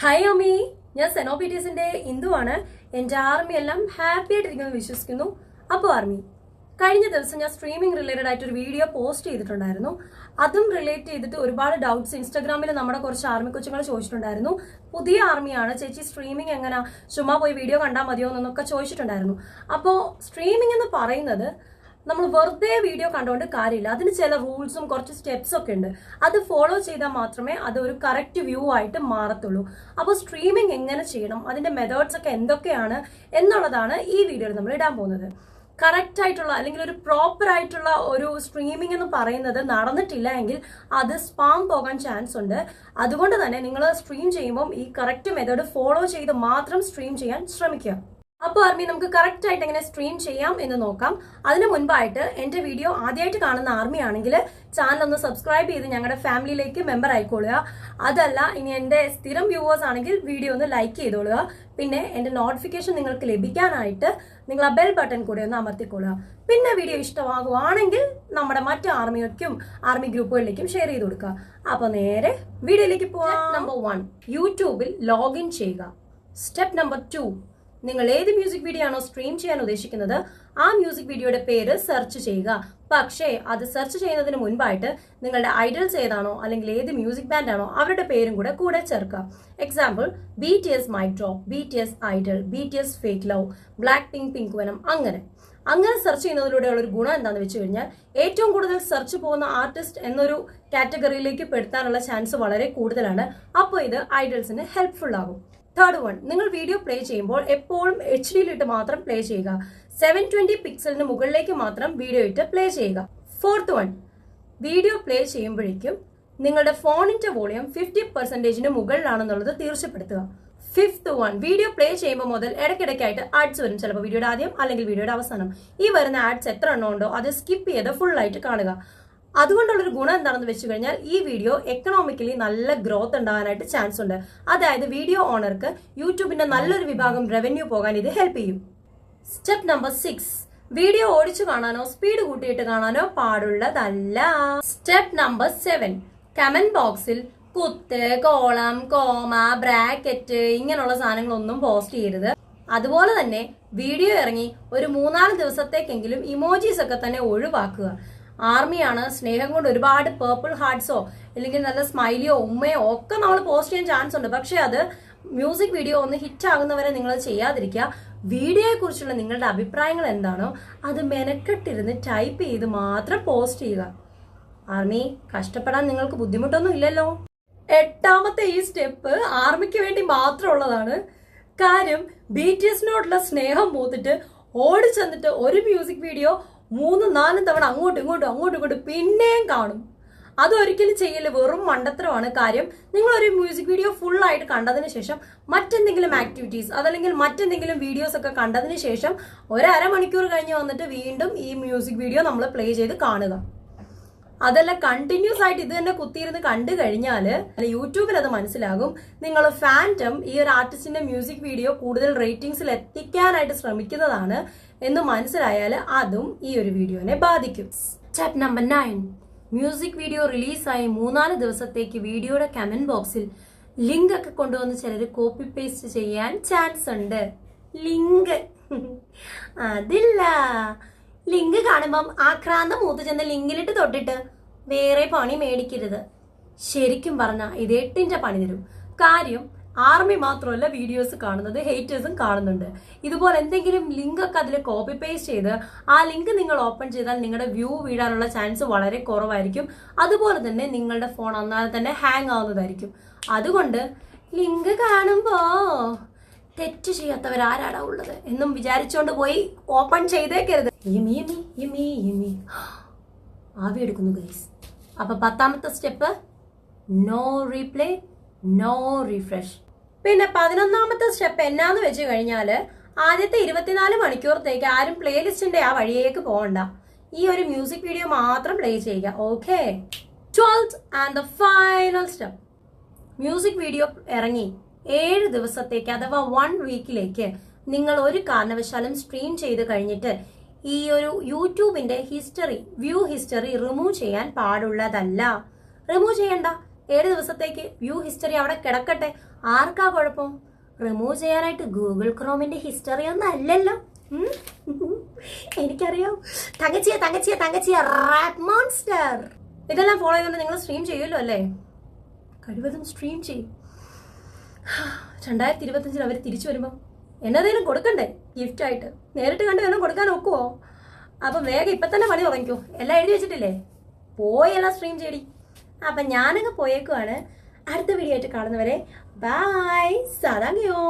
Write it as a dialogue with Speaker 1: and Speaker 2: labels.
Speaker 1: Hi അമ്മി, ഞാൻ സെനോപീറ്റീസിന്റെ ഇന്ദുവാണ്. എൻ്റെ ആർമി എല്ലാം ഹാപ്പി ആയിട്ടിരിക്കുന്നു വിശ്വസിക്കുന്നു. അപ്പോൾ ആർമി, കഴിഞ്ഞ ദിവസം ഞാൻ സ്ട്രീമിംഗ് റിലേറ്റഡ് ആയിട്ട് ഒരു വീഡിയോ പോസ്റ്റ് ചെയ്തിട്ടുണ്ടായിരുന്നു. അതും റിലേറ്റ് ചെയ്തിട്ട് ഒരുപാട് ഡൗട്ട്സ് ഇൻസ്റ്റാഗ്രാമിൽ നമ്മുടെ കുറച്ച് ആർമി കൊച്ചുങ്ങൾ ചോദിച്ചിട്ടുണ്ടായിരുന്നു. പുതിയ ആർമിയാണ് ചേച്ചി, സ്ട്രീമിംഗ് എങ്ങനെ, ചുമ്മാ പോയി വീഡിയോ കണ്ടാൽ മതിയോ എന്നൊക്കെ ചോദിച്ചിട്ടുണ്ടായിരുന്നു. അപ്പോൾ സ്ട്രീമിംഗ് എന്ന് പറയുന്നത് നമ്മൾ വെറുതെ വീഡിയോ കണ്ടുകൊണ്ട് കാര്യമില്ല. അതിന് ചില റൂൾസും കുറച്ച് സ്റ്റെപ്സും ഒക്കെ ഉണ്ട്. അത് ഫോളോ ചെയ്താൽ മാത്രമേ അത് ഒരു കറക്റ്റ് വ്യൂ ആയിട്ട് മാറത്തുള്ളൂ. അപ്പോൾ സ്ട്രീമിംഗ് എങ്ങനെ ചെയ്യണം, അതിന്റെ മെത്തേഡ്സ് ഒക്കെ എന്തൊക്കെയാണ് എന്നുള്ളതാണ് ഈ വീഡിയോയിൽ നമ്മൾ ഇടാൻ പോകുന്നത്. കറക്റ്റ് ആയിട്ടുള്ള അല്ലെങ്കിൽ ഒരു പ്രോപ്പർ ആയിട്ടുള്ള ഒരു സ്ട്രീമിംഗ് എന്ന് പറയുന്നത് നടന്നിട്ടില്ല എങ്കിൽ അത് സ്പാം പോകാൻ ചാൻസ് ഉണ്ട്. അതുകൊണ്ട് തന്നെ നിങ്ങൾ സ്ട്രീം ചെയ്യുമ്പോൾ ഈ കറക്റ്റ് മെത്തേഡ് ഫോളോ ചെയ്ത് മാത്രം സ്ട്രീം ചെയ്യാൻ ശ്രമിക്കുക. അപ്പോൾ ആർമി, നമുക്ക് കറക്റ്റ് ആയിട്ട് എങ്ങനെ സ്ട്രീം ചെയ്യാം എന്ന് നോക്കാം. അതിന് മുൻപായിട്ട് എൻ്റെ വീഡിയോ ആദ്യമായിട്ട് കാണുന്ന ആർമി ആണെങ്കിൽ ചാനൽ ഒന്ന് സബ്സ്ക്രൈബ് ചെയ്ത് ഞങ്ങളുടെ ഫാമിലിയിലേക്ക് മെമ്പർ ആയിക്കോളുക. അതല്ല ഇനി എൻ്റെ സ്ഥിരം വ്യൂവേഴ്സ് ആണെങ്കിൽ വീഡിയോ ഒന്ന് ലൈക്ക് ചെയ്തോളുക. പിന്നെ എൻ്റെ നോട്ടിഫിക്കേഷൻ നിങ്ങൾക്ക് ലഭിക്കാനായിട്ട് നിങ്ങൾ ആ ബെൽ ബട്ടൺ കൂടെ ഒന്ന് അമർത്തിക്കൊള്ളുക. പിന്നെ വീഡിയോ ഇഷ്ടമാകുവാണെങ്കിൽ നമ്മുടെ മറ്റു ആർമികൾക്കും ആർമി ഗ്രൂപ്പുകളിലേക്കും ഷെയർ ചെയ്ത് കൊടുക്കുക. അപ്പോൾ നേരെ വീഡിയോയിലേക്ക് പോവാം. നമ്പർ 1, യൂട്യൂബിൽ ലോഗിൻ ചെയ്യുക. സ്റ്റെപ്പ് നമ്പർ 2, നിങ്ങൾ ഏത് മ്യൂസിക് വീഡിയോ ആണോ സ്ട്രീം ചെയ്യാൻ ഉദ്ദേശിക്കുന്നത് ആ മ്യൂസിക് വീഡിയോയുടെ പേര് സെർച്ച് ചെയ്യുക. പക്ഷേ അത് സെർച്ച് ചെയ്യുന്നതിന് മുൻപായിട്ട് നിങ്ങളുടെ ഐഡൽസ് ഏതാണോ അല്ലെങ്കിൽ ഏത് മ്യൂസിക് ബാൻഡ് ആണോ അവരുടെ പേരും കൂടെ ചേർക്കുക. Example, BTS Mic Drop, BTS Idol, BTS Fake Love, Blackpink, Pink Venom, അങ്ങനെ സെർച്ച് ചെയ്യുന്നതിലൂടെയുള്ള ഒരു ഗുണം എന്താണെന്ന് വെച്ച് കഴിഞ്ഞാൽ ഏറ്റവും കൂടുതൽ സെർച്ച് പോകുന്ന ആർട്ടിസ്റ്റ് എന്നൊരു കാറ്റഗറിയിലേക്ക് പെടുത്താനുള്ള ചാൻസ് വളരെ കൂടുതലാണ്. അപ്പോൾ ഇത് ഐഡൽസിന് ഹെൽപ്ഫുൾ ആകും. തേർഡ് 1, നിങ്ങൾ വീഡിയോ പ്ലേ ചെയ്യുമ്പോൾ എപ്പോഴും HD ഇട്ട് മാത്രം പ്ലേ ചെയ്യുക. 720 പിക്സലിന് മുകളിലേക്ക് മാത്രം വീഡിയോ ഇട്ട് പ്ലേ ചെയ്യുക. ഫോർത്ത് 1, വീഡിയോ പ്ലേ ചെയ്യുമ്പോഴേക്കും നിങ്ങളുടെ ഫോണിന്റെ വോളിയം 50% മുകളിലാണെന്നുള്ളത് തീർച്ചപ്പെടുത്തുക. ഫിഫ്ത്ത് 1, വീഡിയോ പ്ലേ ചെയ്യുമ്പോൾ മുതൽ ഇടയ്ക്കിടയ്ക്കായിട്ട് ആഡ്സ് വരും. ചിലപ്പോൾ വീഡിയോയുടെ ആദ്യം അല്ലെങ്കിൽ വീഡിയോയുടെ അവസാനം. ഈ വരുന്ന ആഡ്സ് എത്ര എണ്ണം ഉണ്ടോ അത് സ്കിപ്പ് ചെയ്ത് ഫുൾ ആയിട്ട് കാണുക. അതുകൊണ്ടുള്ളൊരു ഗുണം എന്താണെന്ന് വെച്ച് കഴിഞ്ഞാൽ ഈ വീഡിയോ എക്കണോമിക്കലി നല്ല ഗ്രോത്ത് ഉണ്ടാകാനായിട്ട് ചാൻസ് ഉണ്ട്. അതായത് വീഡിയോ ഓണർക്ക് യൂട്യൂബിന്റെ നല്ലൊരു വിഭാഗം റവന്യൂ പോകാൻ ഇത് ഹെൽപ്പ് ചെയ്യും. സ്റ്റെപ്പ് നമ്പർ 6, വീഡിയോ ഓടിച്ചു കാണാനോ സ്പീഡ് കൂട്ടിയിട്ട് കാണാനോ പാടുള്ളതല്ല. സ്റ്റെപ്പ് നമ്പർ 7, കമന്റ് ബോക്സിൽ കുത്ത്, കോളം, കോമ, ബ്രാക്കറ്റ് ഇങ്ങനെയുള്ള സാധനങ്ങളൊന്നും പോസ്റ്റ് ചെയ്യരുത്. അതുപോലെ തന്നെ വീഡിയോ ഇറങ്ങി ഒരു 3-4 ദിവസത്തേക്കെങ്കിലും ഇമോജീസ് ഒക്കെ തന്നെ ഒഴിവാക്കുക. ആർമിയാണ്, സ്നേഹം കൊണ്ട് ഒരുപാട് പേർപ്പിൾ ഹാർട്ട്സോ അല്ലെങ്കിൽ നല്ല സ്മൈലിയോ ഉമ്മയോ ഒക്കെ നമ്മൾ പോസ്റ്റ് ചെയ്യാൻ ചാൻസ് ഉണ്ട്. പക്ഷെ അത് മ്യൂസിക് വീഡിയോ ഒന്ന് ഹിറ്റ് ആകുന്നവരെ നിങ്ങൾ ചെയ്യാതിരിക്കുക. വീഡിയോയെ കുറിച്ചുള്ള നിങ്ങളുടെ അഭിപ്രായങ്ങൾ എന്താണോ അത് മെനക്കെട്ടിരുന്ന് ടൈപ്പ് ചെയ്ത് മാത്രം പോസ്റ്റ് ചെയ്യുക. ആർമി, കഷ്ടപ്പെടാൻ നിങ്ങൾക്ക് ബുദ്ധിമുട്ടൊന്നും ഇല്ലല്ലോ. 8ാമത്തെ ഈ സ്റ്റെപ്പ് ആർമിക്ക് വേണ്ടി മാത്രമുള്ളതാണ്. കാര്യം BTSനോടുള്ള സ്നേഹം മൂത്തിട്ട് ഓടി ചെന്നിട്ട് ഒരു മ്യൂസിക് വീഡിയോ 3-4 തവണ അങ്ങോട്ടും ഇങ്ങോട്ടും പിന്നെയും കാണും. അതൊരിക്കലും ചെയ്യല്, വെറും മണ്ടത്തരമാണ്. കാര്യം, നിങ്ങൾ ഒരു മ്യൂസിക് വീഡിയോ ഫുൾ ആയിട്ട് കണ്ടതിന് ശേഷം മറ്റെന്തെങ്കിലും ആക്ടിവിറ്റീസ് അതല്ലെങ്കിൽ മറ്റെന്തെങ്കിലും വീഡിയോസ് ഒക്കെ കണ്ടതിന് ശേഷം 1/2 മണിക്കൂർ കഴിഞ്ഞ് വന്നിട്ട് വീണ്ടും ഈ മ്യൂസിക് വീഡിയോ നമ്മൾ പ്ലേ ചെയ്ത് കാണുക. അതല്ല കണ്ടിന്യൂസ് ആയിട്ട് ഇത് തന്നെ കുത്തിയിരുന്ന് കണ്ടു കഴിഞ്ഞാൽ യൂട്യൂബിൽ അത് മനസ്സിലാകും. നിങ്ങൾ ഫാൻറ്റം ഈ ഒരു ആർട്ടിസ്റ്റിന്റെ മ്യൂസിക് വീഡിയോ കൂടുതൽ റേറ്റിംഗ്സിൽ എത്തിക്കാനായിട്ട് ശ്രമിക്കുന്നതാണ് എന്ന് മനസ്സിലായാൽ അതും ഈ ഒരു വീഡിയോനെ ബാധിക്കും. സ്റ്റെപ്പ് നമ്പർ 9, മ്യൂസിക് വീഡിയോ റിലീസായി 3-4 ദിവസത്തേക്ക് വീഡിയോയുടെ കമന്റ് ബോക്സിൽ ലിങ്ക് ഒക്കെ കൊണ്ടുവന്ന് ചിലർ കോപ്പി പേസ്റ്റ് ചെയ്യാൻ ചാൻസ് ഉണ്ട്. ലിങ്ക് അതില്ല. ലിങ്ക് കാണുമ്പം ആക്രാന്തം മൂത്ത് ചെന്ന് ലിങ്കിലിട്ട് തൊട്ടിട്ട് വേറെ പണി മേടിക്കരുത്. ശരിക്കും പറഞ്ഞാൽ ഇത് 8ന്റെ പണി തരും. കാര്യം, ആർമി മാത്രമല്ല വീഡിയോസ് കാണുന്നത്, ഹേറ്റേഴ്സും കാണുന്നുണ്ട്. ഇതുപോലെ എന്തെങ്കിലും ലിങ്ക് ഒക്കെ അതിൽ കോപ്പി പേസ്റ്റ് ചെയ്ത് ആ ലിങ്ക് നിങ്ങൾ ഓപ്പൺ ചെയ്താൽ നിങ്ങളുടെ വ്യൂ വീഴാനുള്ള ചാൻസ് വളരെ കുറവായിരിക്കും. അതുപോലെ തന്നെ നിങ്ങളുടെ ഫോൺ അന്നാലെ തന്നെ ഹാങ് ആവുന്നതായിരിക്കും. അതുകൊണ്ട് ലിങ്ക് കാണുമ്പോ തെറ്റ് ചെയ്യാത്തവരാരാടാ ഉള്ളത് എന്നും വിചാരിച്ചുകൊണ്ട് പോയി ഓപ്പൺ ചെയ്തേക്കരുത്. ആവി എടുക്കുന്നു ഗൈസ്. അപ്പൊ 10ാമത്തെ step, no replay, no refresh. പിന്നെ 11ാമത്തെ സ്റ്റെപ്പ് എന്നാന്ന് വെച്ച് കഴിഞ്ഞാല് ആദ്യത്തെ 24 മണിക്കൂറത്തേക്ക് ആരും പ്ലേലിസ്റ്റിന്റെ ആ വഴിയേക്ക് പോകണ്ട. ഈ ഒരു മ്യൂസിക് വീഡിയോ മാത്രം പ്ലേ ചെയ്യുക. Okay. 12th and the final step, music video ഇറങ്ങി 7 ദിവസത്തേക്ക് അഥവാ 1 വീക്കിലേക്ക് നിങ്ങൾ ഒരു കാരണവശാലും സ്ട്രീം ചെയ്ത് കഴിഞ്ഞിട്ട് ഈ ഒരു യൂട്യൂബിന്റെ വ്യൂ ഹിസ്റ്ററി റിമൂവ് ചെയ്യാൻ പാടുള്ളതല്ല. റിമൂവ് ചെയ്യണ്ട, 7 ദിവസത്തേക്ക് വ്യൂ ഹിസ്റ്ററി അവിടെ കിടക്കട്ടെ. ആർക്കാ കുഴപ്പം? റിമൂവ് ചെയ്യാനായിട്ട് ഗൂഗിൾ ക്രോമിന്റെ ഹിസ്റ്ററി ഒന്നും അല്ലല്ലോ. എനിക്കറിയാം. തങ്കച്ചിയ റാപ്പ് മോൺസ്റ്റർ. ഇതെല്ലാം ഫോളോ ചെയ്തുകൊണ്ട് നിങ്ങൾ സ്ട്രീം ചെയ്യുമല്ലോ അല്ലേ? കഴിവതും സ്ട്രീം ചെയ്യും. 2025 അവർ തിരിച്ചു വരുമ്പോൾ എന്നതേലും കൊടുക്കണ്ടേ ഗിഫ്റ്റായിട്ട്? നേരിട്ട് കണ്ട് വേണം കൊടുക്കാൻ ഒക്കുവോ? അപ്പം വേഗം ഇപ്പം തന്നെ പണി തുടങ്ങിക്കോ. എല്ലാം എഴുതി വെച്ചിട്ടില്ലേ? പോയെല്ലാം സ്ട്രീം ചെയ്യടി. അപ്പം ഞാനങ്ങ് പോയേക്കുവാണ്. അടുത്ത വീഡിയോ ആയിട്ട് കാണുന്നവരെ ബൈ. സാധാങ്കയോ.